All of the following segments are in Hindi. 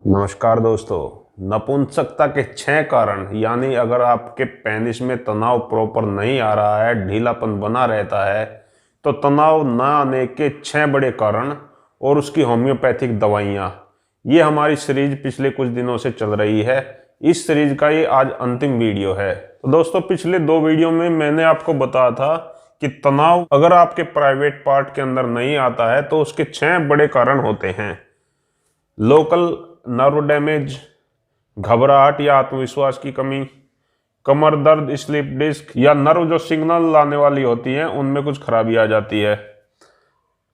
नमस्कार दोस्तों। नपुंसकता के 6 कारण, यानी अगर आपके पेनिस में तनाव प्रॉपर नहीं आ रहा है, ढीलापन बना रहता है, तो तनाव न आने के 6 बड़े कारण और उसकी होम्योपैथिक दवाइयाँ, ये हमारी सीरीज पिछले कुछ दिनों से चल रही है। इस सीरीज का ये आज अंतिम वीडियो है। तो दोस्तों, पिछले 2 वीडियो में मैंने आपको बताया था कि तनाव अगर आपके प्राइवेट पार्ट के अंदर नहीं आता है तो उसके 6 बड़े कारण होते हैं। लोकल नर्व डैमेज, घबराहट या आत्मविश्वास की कमी, कमर दर्द, स्लिप डिस्क या नर्व जो सिग्नल लाने वाली होती है उनमें कुछ खराबी आ जाती है,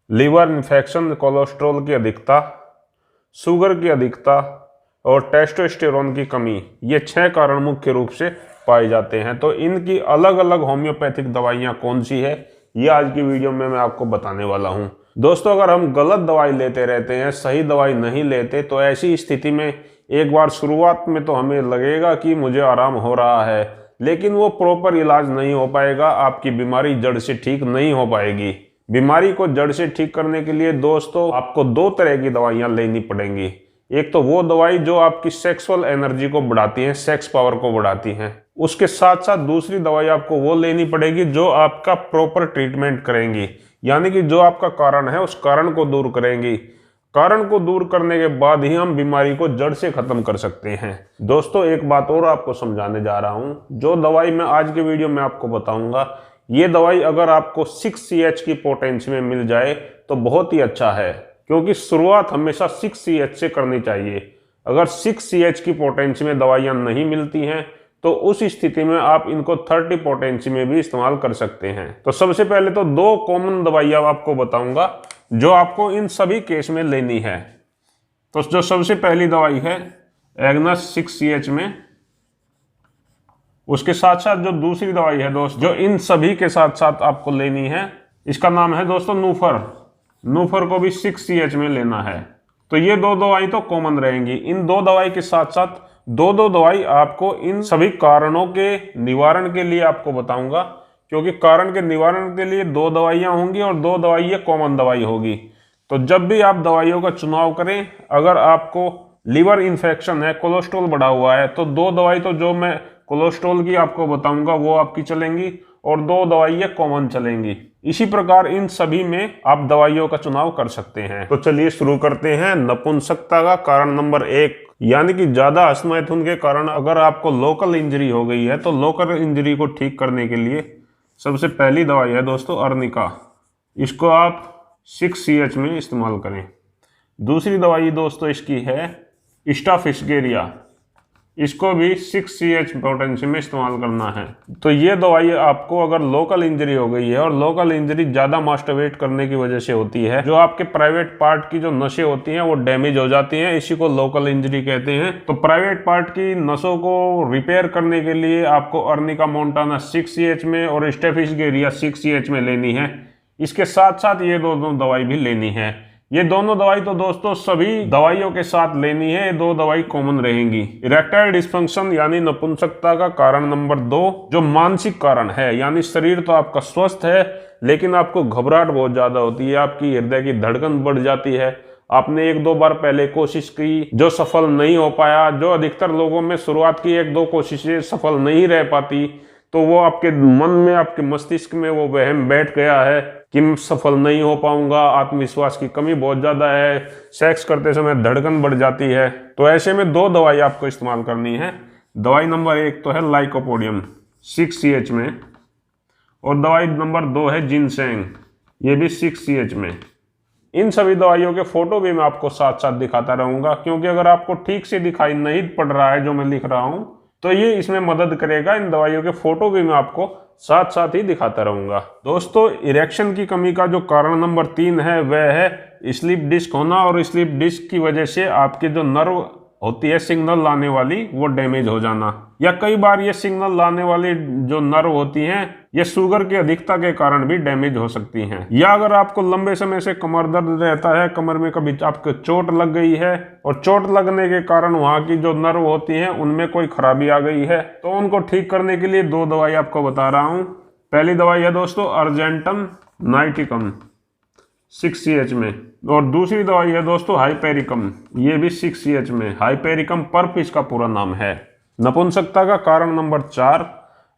लीवर इन्फेक्शन, कोलेस्ट्रॉल की अधिकता, शुगर की अधिकता और टेस्टोस्टेरोन की कमी, ये 6 कारण मुख्य रूप से पाए जाते हैं। तो इनकी अलग अलग होम्योपैथिक दवाइयाँ कौन सी है, ये आज की वीडियो में मैं आपको बताने वाला हूँ। दोस्तों, अगर हम गलत दवाई लेते रहते हैं, सही दवाई नहीं लेते, तो ऐसी स्थिति में एक बार शुरुआत में तो हमें लगेगा कि मुझे आराम हो रहा है, लेकिन वो प्रॉपर इलाज नहीं हो पाएगा, आपकी बीमारी जड़ से ठीक नहीं हो पाएगी। बीमारी को जड़ से ठीक करने के लिए दोस्तों आपको 2 तरह की दवाइयाँ लेनी पड़ेंगी। एक तो वो दवाई जो आपकी सेक्सुअल एनर्जी को बढ़ाती है, सेक्स पावर को बढ़ाती है। उसके साथ साथ दूसरी दवाई आपको वो लेनी पड़ेगी जो आपका प्रॉपर ट्रीटमेंट करेंगी, यानी कि जो आपका कारण है उस कारण को दूर करेंगी। कारण को दूर करने के बाद ही हम बीमारी को जड़ से खत्म कर सकते हैं। दोस्तों, एक बात और आपको समझाने जा रहा हूं। जो दवाई मैं आज के वीडियो में आपको बताऊंगा, ये दवाई अगर आपको 6CH की पोटेंसी में मिल जाए तो बहुत ही अच्छा है, क्योंकि शुरुआत हमेशा 6CH से करनी चाहिए। अगर 6CH की पोटेंसी में दवाइयां नहीं मिलती हैं तो उस स्थिति में आप इनको 30 पोटेंसी में भी इस्तेमाल कर सकते हैं। तो सबसे पहले तो 2 कॉमन दवाइयां आपको बताऊंगा जो आपको इन सभी केस में लेनी है। तो जो सबसे पहली दवाई है एग्नस 6CH में, उसके साथ साथ जो दूसरी दवाई है दोस्त जो इन सभी के साथ साथ आपको लेनी है, इसका नाम है दोस्तों नूफर। नूफर को भी 6CH में लेना है। तो ये 2 दवाई तो कॉमन रहेंगी। इन 2 दवाई के साथ साथ 2 दवाई आपको इन सभी कारणों के निवारण के लिए आपको बताऊंगा, क्योंकि कारण के निवारण के लिए 2 दवाइयां होंगी और 2 दवाइयां कॉमन दवाई होगी। तो जब भी आप दवाइयों का चुनाव करें, अगर आपको लीवर इन्फेक्शन है, कोलेस्ट्रॉल बढ़ा हुआ है, तो 2 दवाई तो जो मैं कोलेस्ट्रॉल की आपको बताऊंगा वो आपकी चलेंगी और 2 दवाइयां कॉमन चलेंगी। इसी प्रकार इन सभी में आप दवाइयों का चुनाव कर सकते हैं। तो चलिए शुरू करते हैं। नपुंसकता का कारण नंबर 1, यानी कि ज्यादा हस्तमैथुन के कारण अगर आपको लोकल इंजरी हो गई है, तो लोकल इंजरी को ठीक करने के लिए सबसे पहली दवाई है दोस्तों अर्निका। इसको आप 6CH में इस्तेमाल करें। दूसरी दवाई दोस्तों इसकी है स्टाफिक्सेरिया। इसको भी 6CH पोटेंसी में इस्तेमाल करना है। तो ये दवाई आपको अगर लोकल इंजरी हो गई है, और लोकल इंजरी ज़्यादा मास्टरबेट करने की वजह से होती है, जो आपके प्राइवेट पार्ट की जो नसें होती हैं वो डैमेज हो जाती हैं, इसी को लोकल इंजरी कहते हैं। तो प्राइवेट पार्ट की नसों को रिपेयर करने के लिए आपको अर्निका मोंटाना 6CH में और स्टाफिक्सेरिया 6CH में लेनी है। इसके साथ साथ ये दोनों दवाई भी लेनी है। ये दोनों दवाई तो दोस्तों सभी दवाइयों के साथ लेनी है। ये 2 दवाई कॉमन रहेंगी। इरेक्टाइल डिस्फंक्शन यानी नपुंसकता का कारण नंबर 2 जो मानसिक कारण है, यानी शरीर तो आपका स्वस्थ है लेकिन आपको घबराहट बहुत ज्यादा होती है, आपकी हृदय की धड़कन बढ़ जाती है। आपने 1-2 बार पहले कोशिश की जो सफल नहीं हो पाया, जो अधिकतर लोगों में शुरुआत की 1-2 कोशिशें सफल नहीं रह पाती, तो वो आपके मन में, आपके मस्तिष्क में वो वहम बैठ गया है कि मैं सफल नहीं हो पाऊंगा, आत्मविश्वास की कमी बहुत ज़्यादा है, सेक्स करते समय धड़कन बढ़ जाती है। तो ऐसे में 2 दवाई आपको इस्तेमाल करनी है। दवाई नंबर 1 तो है लाइकोपोडियम 6CH में, और दवाई नंबर 2 है जिनसेंग, ये भी 6CH में। इन सभी दवाइयों के फोटो भी मैं आपको साथ साथ दिखाता रहूंगा, क्योंकि अगर आपको ठीक से दिखाई नहीं पड़ रहा है जो मैं लिख रहा हूं, तो ये इसमें मदद करेगा। इन दवाइयों के फोटो भी मैं आपको साथ साथ ही दिखाता रहूंगा। दोस्तों, इरेक्शन की कमी का जो कारण नंबर 3 है वह है स्लीप डिस्क होना, और स्लीप डिस्क की वजह से आपके जो नर्व होती है सिग्नल लाने वाली वो डैमेज हो जाना, या कई बार ये सिग्नल लाने वाली जो नर्व होती हैं ये शुगर की अधिकता के कारण भी डैमेज हो सकती हैं। या अगर आपको लंबे समय से कमर दर्द रहता है, कमर में कभी आपको चोट लग गई है और चोट लगने के कारण वहाँ की जो नर्व होती हैं उनमें कोई खराबी आ गई है, तो उनको ठीक करने के लिए 2 दवाई आपको बता रहा हूँ। पहली दवाई है दोस्तों अर्जेंटम नाइटिकम 6CH में। और दूसरी दवाई है दोस्तों हाइपेरिकम, ये भी 6CH में। हाइपेरिकम पर्प इसका पूरा नाम है। नपुंसकता का कारण नंबर 4,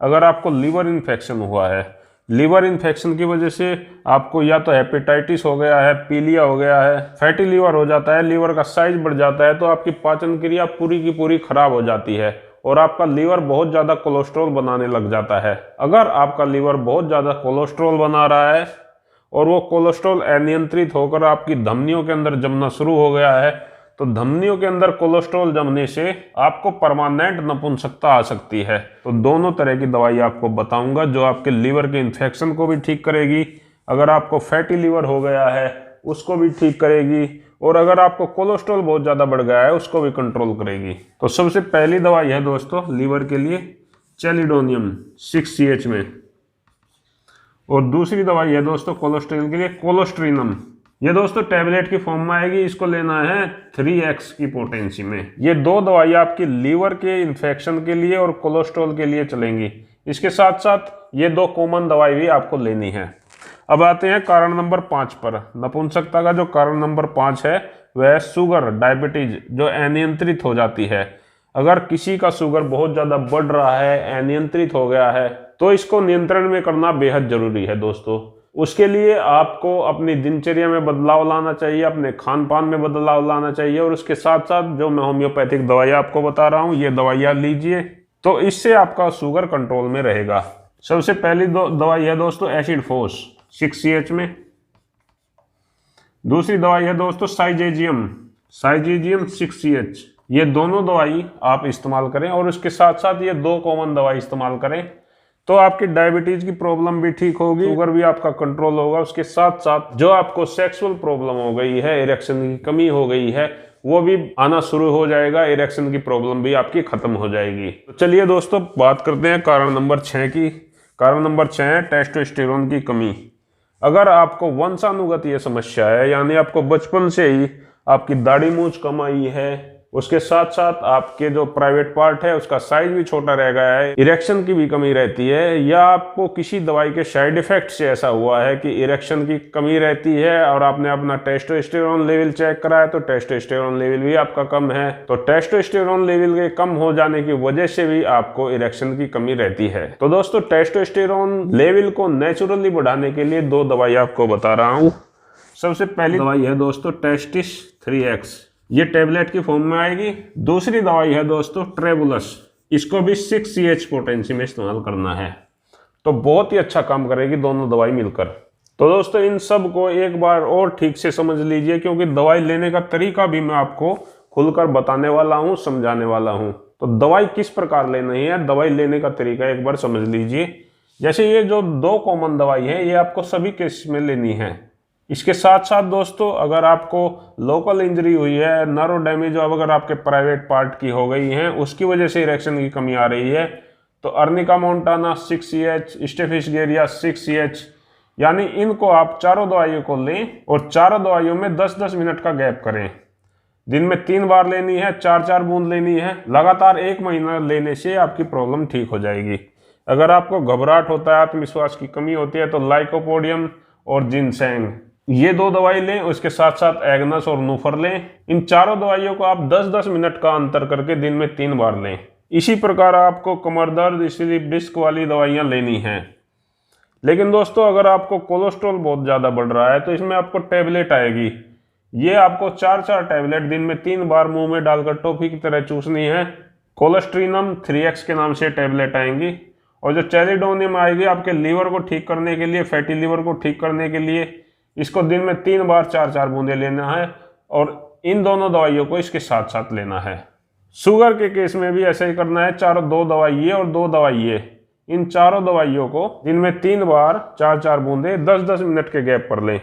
अगर आपको लीवर इन्फेक्शन हुआ है, लीवर इन्फेक्शन की वजह से आपको या तो हेपेटाइटिस हो गया है, पीलिया हो गया है, फैटी लीवर हो जाता है, लीवर का साइज बढ़ जाता है, तो आपकी पाचन क्रिया पूरी की पूरी खराब हो जाती है और आपका लीवर बहुत ज़्यादा कोलेस्ट्रॉल बनाने लग जाता है। अगर आपका लीवर बहुत ज़्यादा कोलेस्ट्रॉल बना रहा है और वो कोलेस्ट्रॉल अनियंत्रित होकर आपकी धमनियों के अंदर जमना शुरू हो गया है, तो धमनियों के अंदर कोलेस्ट्रॉल जमने से आपको परमानेंट नपुंसकता आ सकती है। तो दोनों तरह की दवाई आपको बताऊंगा जो आपके लीवर के इन्फेक्शन को भी ठीक करेगी, अगर आपको फैटी लीवर हो गया है उसको भी ठीक करेगी, और अगर आपको कोलेस्ट्रॉल बहुत ज़्यादा बढ़ गया है उसको भी कंट्रोल करेगी। तो सबसे पहली दवाई है दोस्तों लीवर के लिए चैलिडोनियम 6CH में, और दूसरी दवाई है दोस्तों कोलेस्ट्रॉल के लिए कोलेस्ट्रीनम। ये दोस्तों टैबलेट की फॉर्म में आएगी, इसको लेना है 3x की पोटेंसी में। ये दो दवाई आपकी लीवर के इन्फेक्शन के लिए और कोलेस्ट्रॉल के लिए चलेंगी। इसके साथ साथ ये दो कॉमन दवाई भी आपको लेनी है। अब आते हैं कारण नंबर 5 पर। नपुंसकता का जो कारण नंबर 5 है वह है शुगर, डायबिटीज जो अनियंत्रित हो जाती है। अगर किसी का शुगर बहुत ज़्यादा बढ़ रहा है, अनियंत्रित हो गया है, तो इसको नियंत्रण में करना बेहद जरूरी है दोस्तों। उसके लिए आपको अपनी दिनचर्या में बदलाव लाना चाहिए, अपने खान पान में बदलाव लाना चाहिए, और उसके साथ साथ जो मैं होम्योपैथिक दवाई आपको बता रहा हूँ ये दवाइयाँ लीजिए, तो इससे आपका शुगर कंट्रोल में रहेगा। सबसे पहली दवाई है दोस्तों एसिड फोस 6CH में। दूसरी दवाई है दोस्तों साइजेजियम 6CH। ये दोनों दवाई आप इस्तेमाल करें और उसके साथ साथ ये दो कॉमन दवाई इस्तेमाल करें, तो आपकी डायबिटीज की प्रॉब्लम भी ठीक होगी, शुगर भी आपका कंट्रोल होगा। उसके साथ साथ जो आपको सेक्सुअल प्रॉब्लम हो गई है, इरेक्शन की कमी हो गई है, वो भी आना शुरू हो जाएगा, इरेक्शन की प्रॉब्लम भी आपकी खत्म हो जाएगी। तो चलिए दोस्तों बात करते हैं कारण नंबर 6 की। कारण नंबर 6 है टेस्टोस्टेरोन की कमी। अगर आपको वंशानुगत ये समस्या है, यानी आपको बचपन से ही आपकी दाढ़ी मूंछ कम आई है, उसके साथ साथ आपके जो प्राइवेट पार्ट है उसका साइज भी छोटा रह गया है, इरेक्शन की भी कमी रहती है, या आपको किसी दवाई के साइड इफेक्ट से ऐसा हुआ है कि इरेक्शन की कमी रहती है और आपने अपना टेस्टोस्टेरोन लेवल चेक कराया तो टेस्टोस्टेरोन लेवल भी आपका कम है, तो टेस्टोस्टेरोन लेवल के कम हो जाने की वजह से भी आपको इरेक्शन की कमी रहती है। तो दोस्तों टेस्टोस्टेरोन लेवल को नेचुरली बढ़ाने के लिए दो दवाई आपको बता रहा हूँ। सबसे पहली दवाई है दोस्तों टेस्टिस 3x, ये टैबलेट की फॉर्म में आएगी। दूसरी दवाई है दोस्तों ट्रेबुलस, इसको भी 6CH पोटेंसी में इस्तेमाल करना है, तो बहुत ही अच्छा काम करेगी दोनों दवाई मिलकर। तो दोस्तों इन सब को एक बार और ठीक से समझ लीजिए, क्योंकि दवाई लेने का तरीका भी मैं आपको खुलकर बताने वाला हूँ, समझाने वाला हूँ। तो दवाई किस प्रकार लेनी है, दवाई लेने का तरीका एक बार समझ लीजिए। जैसे ये जो दो कॉमन दवाई है ये आपको सभी केस में लेनी है। इसके साथ साथ दोस्तों अगर आपको लोकल इंजरी हुई है, नर्व डैमेज अगर आपके प्राइवेट पार्ट की हो गई है, उसकी वजह से इरेक्शन की कमी आ रही है, तो अर्निका मोंटाना 6CH, स्टेफिश 6CH, यानी इनको आप चारों दवाइयों को लें और चारों दवाइयों में 10-10 मिनट का गैप करें। दिन में 3 बार लेनी है, 4-4 बूंद लेनी है। लगातार 1 महीना लेने से आपकी प्रॉब्लम ठीक हो जाएगी। अगर आपको घबराहट होता है, आत्मविश्वास की कमी होती है, तो लाइकोपोडियम और जिनसेंग ये दो दवाई लें, उसके साथ साथ एग्नस और नूफर लें। इन चारों दवाइयों को आप 10-10 मिनट का अंतर करके दिन में 3 बार लें। इसी प्रकार आपको कमर दर्द, स्लीप डिस्क वाली दवाइयां लेनी हैं। लेकिन दोस्तों अगर आपको कोलेस्ट्रॉल बहुत ज़्यादा बढ़ रहा है तो इसमें आपको टैबलेट आएगी। ये आपको 4-4 टैबलेट दिन में 3 बार मुंह में डालकर टॉफी की तरह चूसनी है। कोलेस्ट्रीनम 3x के नाम से टैबलेट आएंगी, और जो चैलिडोनियम आएगी आपके लीवर को ठीक करने के लिए, फैटी लीवर को ठीक करने के लिए, इसको दिन में 3 बार 4-4 बूंदे लेना है, और इन दोनों दवाइयों को इसके साथ साथ लेना है। शुगर के केस में भी ऐसा ही करना है, 2 दवाई ये और 2 दवाई ये, इन चारों दवाइयों को दिन में 3 बार 4-4 बूंदे 10-10 मिनट के गैप पर लें।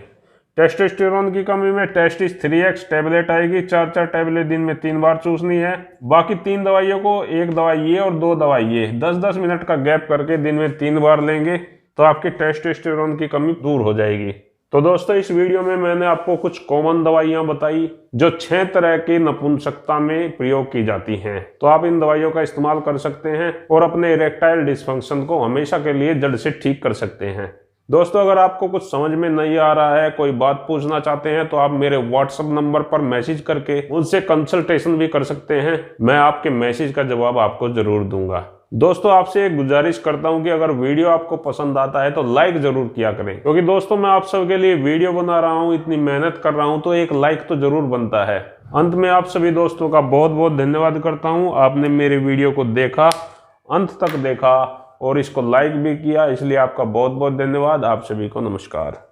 टेस्टोस्टेरोन की कमी में टेस्टिस 3x टैबलेट आएगी, 4-4 टैबलेट दिन में 3 बार चूसनी है। बाकी 3 दवाइयों को 1 दवाई ये और 2 दवाई ये 10-10 मिनट का गैप करके दिन में 3 बार लेंगे, तो आपकी टेस्टोस्टेरोन की कमी दूर हो जाएगी। तो दोस्तों इस वीडियो में मैंने आपको कुछ कॉमन दवाइयां बताई जो 6 तरह की नपुंसकता में प्रयोग की जाती हैं। तो आप इन दवाइयों का इस्तेमाल कर सकते हैं और अपने इरेक्टाइल डिस्फंक्शन को हमेशा के लिए जड़ से ठीक कर सकते हैं। दोस्तों अगर आपको कुछ समझ में नहीं आ रहा है, कोई बात पूछना चाहते हैं, तो आप मेरे व्हाट्सएप नंबर पर मैसेज करके उनसे कंसल्टेशन भी कर सकते हैं। मैं आपके मैसेज का जवाब आपको जरूर दूंगा। दोस्तों आपसे एक गुजारिश करता हूं कि अगर वीडियो आपको पसंद आता है तो लाइक जरूर किया करें, क्योंकि दोस्तों मैं आप सबके लिए वीडियो बना रहा हूं, इतनी मेहनत कर रहा हूं, तो एक लाइक तो जरूर बनता है। अंत में आप सभी दोस्तों का बहुत बहुत धन्यवाद करता हूं। आपने मेरे वीडियो को देखा, अंत तक देखा और इसको लाइक भी किया, इसलिए आपका बहुत बहुत धन्यवाद। आप सभी को नमस्कार।